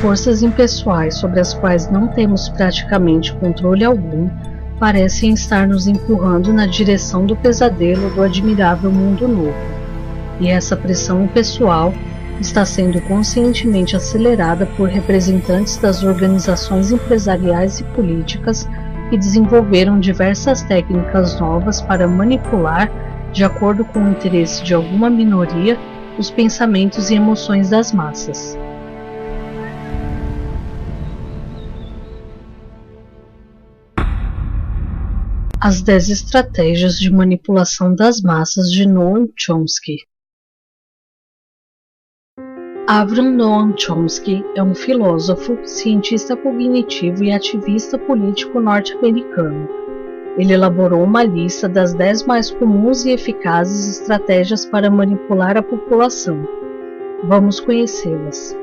forças impessoais sobre as quais não temos praticamente controle algum parecem estar nos empurrando na direção do pesadelo do admirável mundo novo, e essa pressão impessoal está sendo conscientemente acelerada por representantes das organizações empresariais e políticas que desenvolveram diversas técnicas novas para manipular, de acordo com o interesse de alguma minoria, os pensamentos e emoções das massas. As 10 estratégias de manipulação das massas de Noam Chomsky. Avram Noam Chomsky é um filósofo, cientista cognitivo e ativista político norte-americano. Ele elaborou uma lista das 10 mais comuns e eficazes estratégias para manipular a população. Vamos conhecê-las.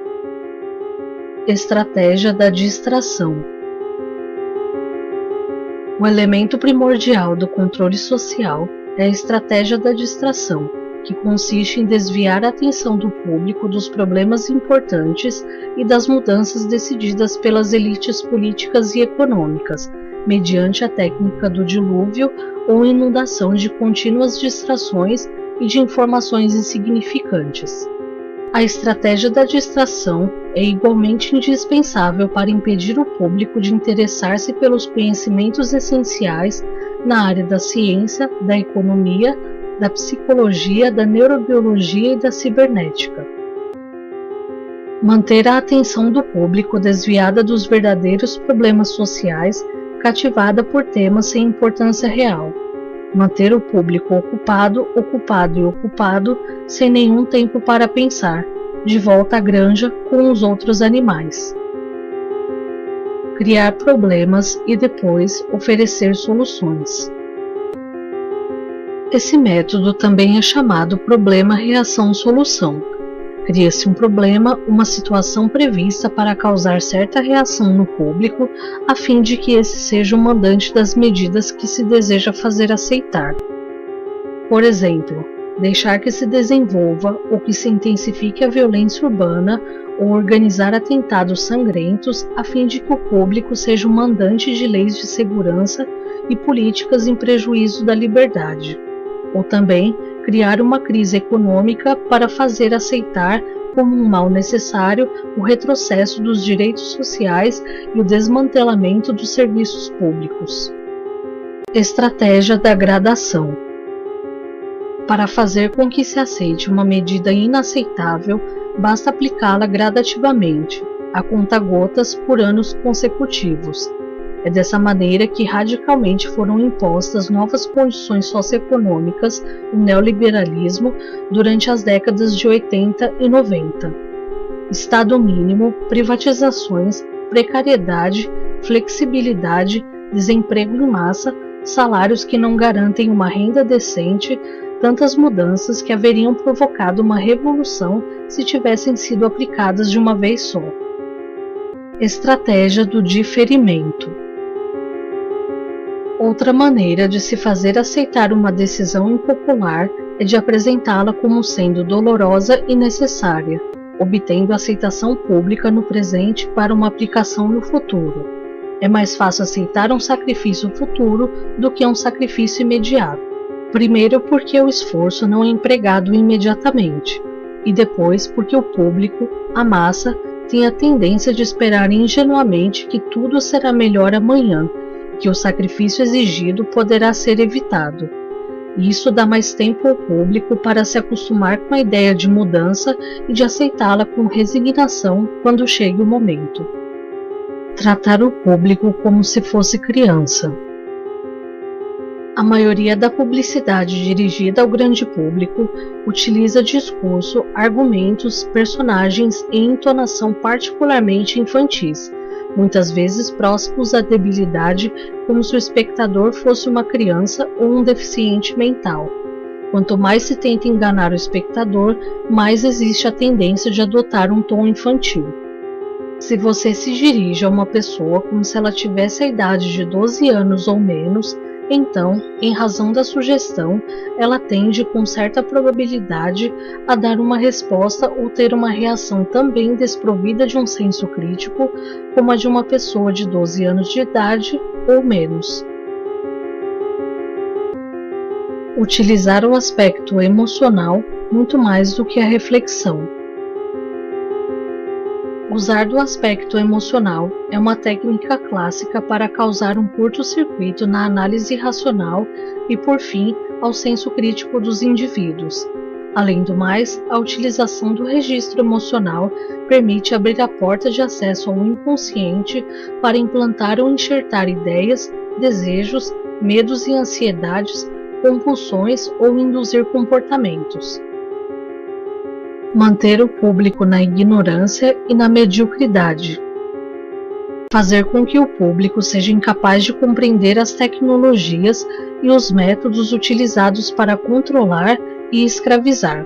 Estratégia da distração. O elemento primordial do controle social é a estratégia da distração, que consiste em desviar a atenção do público dos problemas importantes e das mudanças decididas pelas elites políticas e econômicas, mediante a técnica do dilúvio ou inundação de contínuas distrações e de informações insignificantes. A estratégia da distração é igualmente indispensável para impedir o público de interessar-se pelos conhecimentos essenciais na área da ciência, da economia, da psicologia, da neurobiologia e da cibernética. Manter a atenção do público desviada dos verdadeiros problemas sociais, cativada por temas sem importância real. Manter o público ocupado, sem nenhum tempo para pensar, de volta à granja com os outros animais. Criar problemas e depois oferecer soluções. Esse método também é chamado problema-reação-solução. Cria-se um problema, uma situação prevista para causar certa reação no público, a fim de que esse seja o mandante das medidas que se deseja fazer aceitar. Por exemplo, deixar que se desenvolva ou que se intensifique a violência urbana ou organizar atentados sangrentos, a fim de que o público seja o mandante de leis de segurança e políticas em prejuízo da liberdade. Ou também criar uma crise econômica para fazer aceitar como um mal necessário o retrocesso dos direitos sociais e o desmantelamento dos serviços públicos. Estratégia da gradação. Para fazer com que se aceite uma medida inaceitável, basta aplicá-la gradativamente, a conta-gotas por anos consecutivos. É dessa maneira que radicalmente foram impostas novas condições socioeconômicas no neoliberalismo durante as décadas de 80 e 90. Estado mínimo, privatizações, precariedade, flexibilidade, desemprego em massa, salários que não garantem uma renda decente, tantas mudanças que haveriam provocado uma revolução se tivessem sido aplicadas de uma vez só. Estratégia do diferimento. Outra maneira de se fazer aceitar uma decisão impopular é de apresentá-la como sendo dolorosa e necessária, obtendo aceitação pública no presente para uma aplicação no futuro. É mais fácil aceitar um sacrifício futuro do que um sacrifício imediato. Primeiro porque o esforço não é empregado imediatamente, e depois porque o público, a massa, tem a tendência de esperar ingenuamente que tudo será melhor amanhã, que o sacrifício exigido poderá ser evitado. Isso dá mais tempo ao público para se acostumar com a ideia de mudança e de aceitá-la com resignação quando chegue o momento. Tratar o público como se fosse criança. A maioria da publicidade dirigida ao grande público utiliza discurso, argumentos, personagens e entonação particularmente infantis, muitas vezes próximos à debilidade, como se o espectador fosse uma criança ou um deficiente mental. Quanto mais se tenta enganar o espectador, mais existe a tendência de adotar um tom infantil. Se você se dirige a uma pessoa como se ela tivesse a idade de 12 anos ou menos, Então, em razão da sugestão, ela tende com certa probabilidade a dar uma resposta ou ter uma reação também desprovida de um senso crítico, como a de uma pessoa de 12 anos de idade ou menos. Utilizar o aspecto emocional muito mais do que a reflexão. Usar do aspecto emocional é uma técnica clássica para causar um curto-circuito na análise racional e, por fim, ao senso crítico dos indivíduos. Além do mais, a utilização do registro emocional permite abrir a porta de acesso ao inconsciente para implantar ou enxertar ideias, desejos, medos e ansiedades, compulsões ou induzir comportamentos. Manter o público na ignorância e na mediocridade. Fazer com que o público seja incapaz de compreender as tecnologias e os métodos utilizados para controlar e escravizar.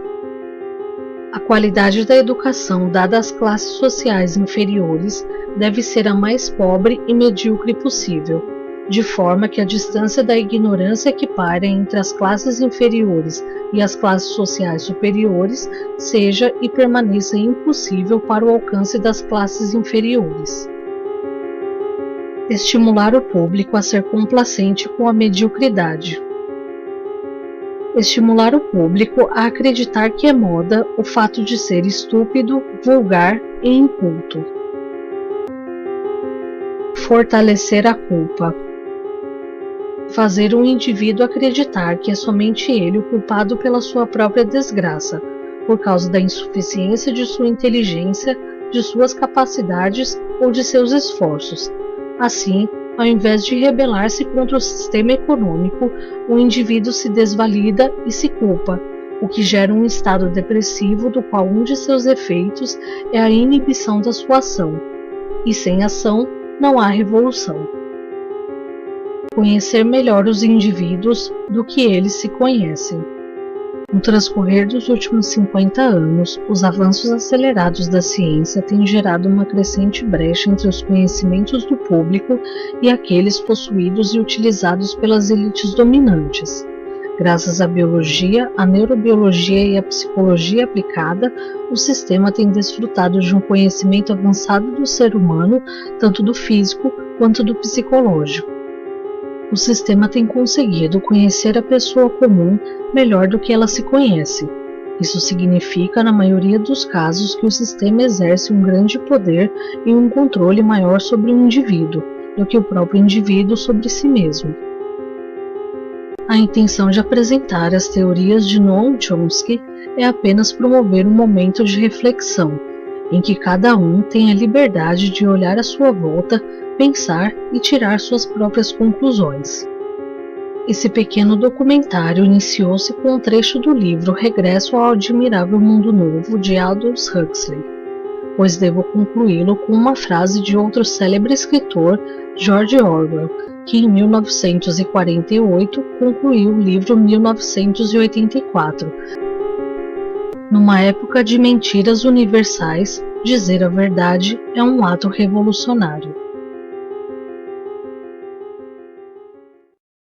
A qualidade da educação dada às classes sociais inferiores deve ser a mais pobre e medíocre possível, de forma que a distância da ignorância que paira entre as classes inferiores e as classes sociais superiores seja e permaneça impossível para o alcance das classes inferiores. Estimular o público a ser complacente com a mediocridade. Estimular o público a acreditar que é moda o fato de ser estúpido, vulgar e inculto. Fortalecer a culpa. Fazer um indivíduo acreditar que é somente ele o culpado pela sua própria desgraça, por causa da insuficiência de sua inteligência, de suas capacidades ou de seus esforços. Assim, ao invés de rebelar-se contra o sistema econômico, o indivíduo se desvalida e se culpa, o que gera um estado depressivo do qual um de seus efeitos é a inibição da sua ação. E sem ação, não há revolução. Conhecer melhor os indivíduos do que eles se conhecem. No transcorrer dos últimos 50 anos, os avanços acelerados da ciência têm gerado uma crescente brecha entre os conhecimentos do público e aqueles possuídos e utilizados pelas elites dominantes. Graças à biologia, à neurobiologia e à psicologia aplicada, o sistema tem desfrutado de um conhecimento avançado do ser humano, tanto do físico quanto do psicológico. O sistema tem conseguido conhecer a pessoa comum melhor do que ela se conhece. Isso significa, na maioria dos casos, que o sistema exerce um grande poder e um controle maior sobre o indivíduo do que o próprio indivíduo sobre si mesmo. A intenção de apresentar as teorias de Noam Chomsky é apenas promover um momento de reflexão, em que cada um tem a liberdade de olhar à sua volta, pensar e tirar suas próprias conclusões. Esse pequeno documentário iniciou-se com um trecho do livro Regresso ao Admirável Mundo Novo, de Aldous Huxley, pois devo concluí-lo com uma frase de outro célebre escritor, George Orwell, que em 1948 concluiu o livro 1984. Numa época de mentiras universais, dizer a verdade é um ato revolucionário.